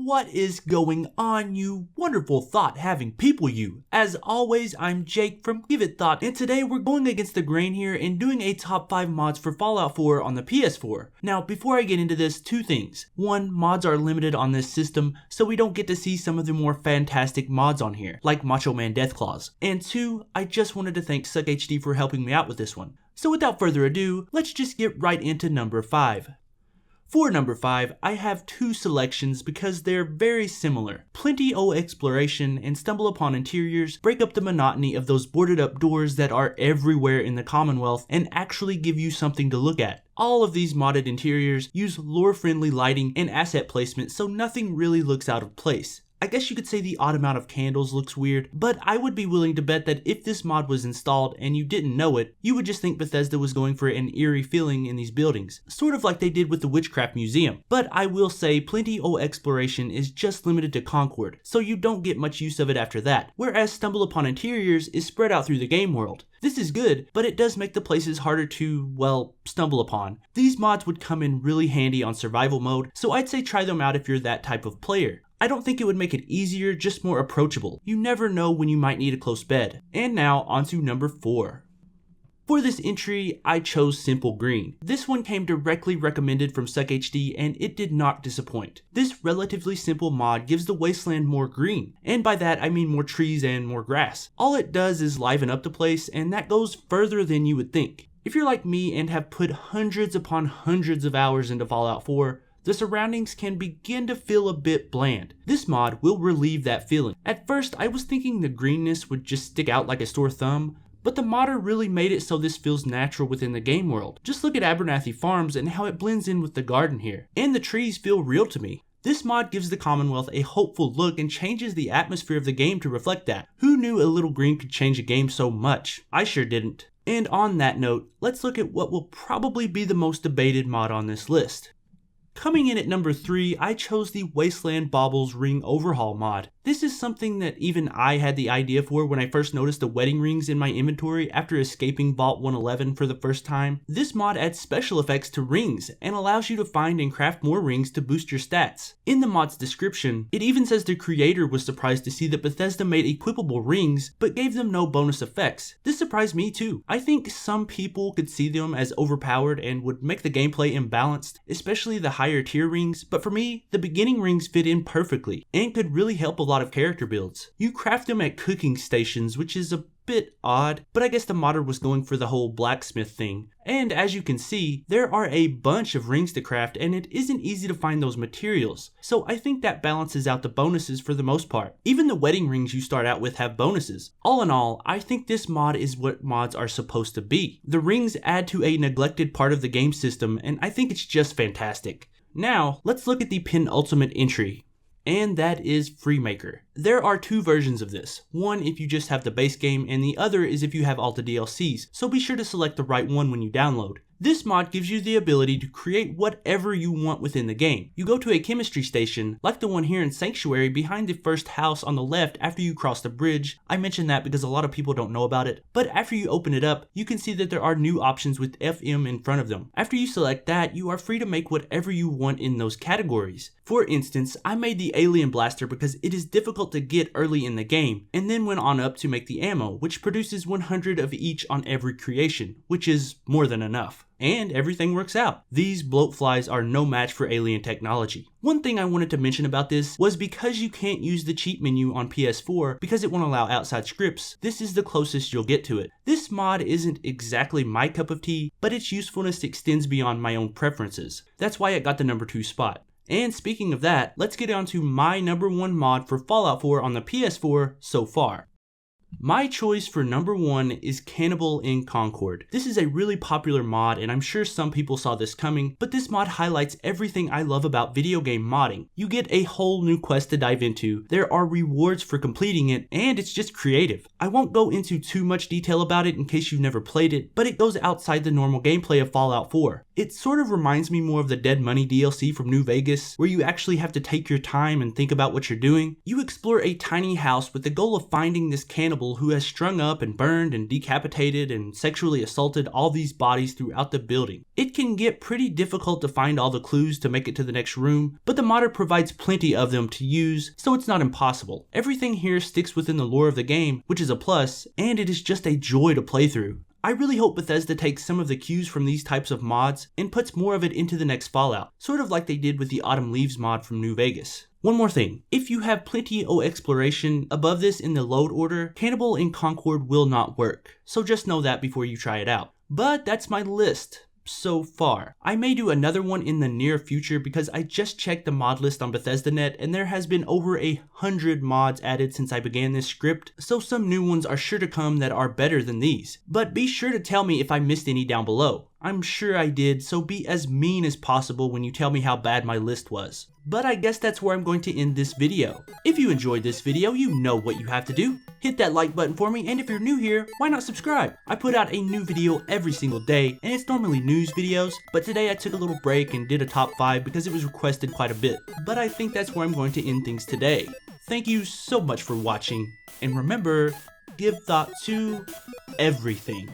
What is going on, you wonderful thought-having people you? As always, I'm Jake from Give It Thought, and today we're going against the grain here and doing a top 5 mods for Fallout 4 on the PS4. Now, before I get into this, two things. One, mods are limited on this system, so we don't get to see some of the more fantastic mods on here, like Macho Man Deathclaws. And two, I just wanted to thank SuccHD for helping me out with this one. So without further ado, let's just get right into number 5. For number 5, I have two selections because they're very similar. Plenty o exploration and stumble upon interiors break up the monotony of those boarded up doors that are everywhere in the Commonwealth and actually give you something to look at. All of these modded interiors use lore-friendly lighting and asset placement, so nothing really looks out of place. I guess you could say the odd amount of candles looks weird, but I would be willing to bet that if this mod was installed and you didn't know it, you would just think Bethesda was going for an eerie feeling in these buildings, sort of like they did with the Witchcraft Museum. But I will say Plenty o Exploration is just limited to Concord, so you don't get much use of it after that, whereas Stumble Upon Interiors is spread out through the game world. This is good, but it does make the places harder to, well, stumble upon. These mods would come in really handy on survival mode, so I'd say try them out if you're that type of player. I don't think it would make it easier, just more approachable. You never know when you might need a close bed. And now onto number 4. For this entry, I chose Simple Green. This one came directly recommended from SuccHD and it did not disappoint. This relatively simple mod gives the wasteland more green, and by that I mean more trees and more grass. All it does is liven up the place, and that goes further than you would think. If you're like me and have put hundreds upon hundreds of hours into Fallout 4, the surroundings can begin to feel a bit bland. This mod will relieve that feeling. At first, I was thinking the greenness would just stick out like a sore thumb, but the modder really made it so this feels natural within the game world. Just look at Abernathy Farms and how it blends in with the garden here. And the trees feel real to me. This mod gives the Commonwealth a hopeful look and changes the atmosphere of the game to reflect that. Who knew a little green could change a game so much? I sure didn't. And on that note, let's look at what will probably be the most debated mod on this list. Coming in at number 3, I chose the Wasteland Baubles Ring Overhaul mod. This is something that even I had the idea for when I first noticed the wedding rings in my inventory after escaping Vault 111 for the first time. This mod adds special effects to rings and allows you to find and craft more rings to boost your stats. In the mod's description, it even says the creator was surprised to see that Bethesda made equipable rings but gave them no bonus effects. This surprised me too. I think some people could see them as overpowered and would make the gameplay imbalanced, especially the higher tier rings, but for me, the beginning rings fit in perfectly and could really help a lot of character builds. You craft them at cooking stations, which is a bit odd, but I guess the modder was going for the whole blacksmith thing. And as you can see, there are a bunch of rings to craft and it isn't easy to find those materials, so I think that balances out the bonuses for the most part. Even the wedding rings you start out with have bonuses. All in all, I think this mod is what mods are supposed to be. The rings add to a neglected part of the game system and I think it's just fantastic. Now, let's look at the penultimate entry, and that is Freemaker. There are two versions of this, one if you just have the base game and the other is if you have all the DLCs, so be sure to select the right one when you download. This mod gives you the ability to create whatever you want within the game. You go to a chemistry station, like the one here in Sanctuary behind the first house on the left after you cross the bridge. I mention that because a lot of people don't know about it, but after you open it up, you can see that there are new options with FM in front of them. After you select that, you are free to make whatever you want in those categories. For instance, I made the alien blaster because it is difficult to get early in the game, and then went on up to make the ammo, which produces 100 of each on every creation, which is more than enough. And everything works out. These bloatflies are no match for alien technology. One thing I wanted to mention about this was because you can't use the cheat menu on PS4 because it won't allow outside scripts, this is the closest you'll get to it. This mod isn't exactly my cup of tea, but its usefulness extends beyond my own preferences. That's why it got the number 2 spot. And speaking of that, let's get on to my number 1 mod for Fallout 4 on the PS4 so far. My choice for number 1 is Cannibal in Concord. This is a really popular mod and I'm sure some people saw this coming, but this mod highlights everything I love about video game modding. You get a whole new quest to dive into, there are rewards for completing it, and it's just creative. I won't go into too much detail about it in case you've never played it, but it goes outside the normal gameplay of Fallout 4. It sort of reminds me more of the Dead Money DLC from New Vegas, where you actually have to take your time and think about what you're doing. You explore a tiny house with the goal of finding this cannibal who has strung up and burned and decapitated and sexually assaulted all these bodies throughout the building. It can get pretty difficult to find all the clues to make it to the next room, but the modder provides plenty of them to use, so it's not impossible. Everything here sticks within the lore of the game, which is a plus, and it is just a joy to play through. I really hope Bethesda takes some of the cues from these types of mods and puts more of it into the next Fallout, sort of like they did with the Autumn Leaves mod from New Vegas. One more thing, if you have plenty of exploration above this in the load order, Cannibal in Concord will not work, so just know that before you try it out. But that's my list so far. I may do another one in the near future because I just checked the mod list on Bethesda.net and there has been over 100 mods added since I began this script, so some new ones are sure to come that are better than these. But be sure to tell me if I missed any down below. I'm sure I did, so be as mean as possible when you tell me how bad my list was. But I guess that's where I'm going to end this video. If you enjoyed this video, you know what you have to do. Hit that like button for me, and if you're new here, why not subscribe? I put out a new video every single day, and it's normally news videos, but today I took a little break and did a top 5 because it was requested quite a bit. But I think that's where I'm going to end things today. Thank you so much for watching, and remember, give thought to everything.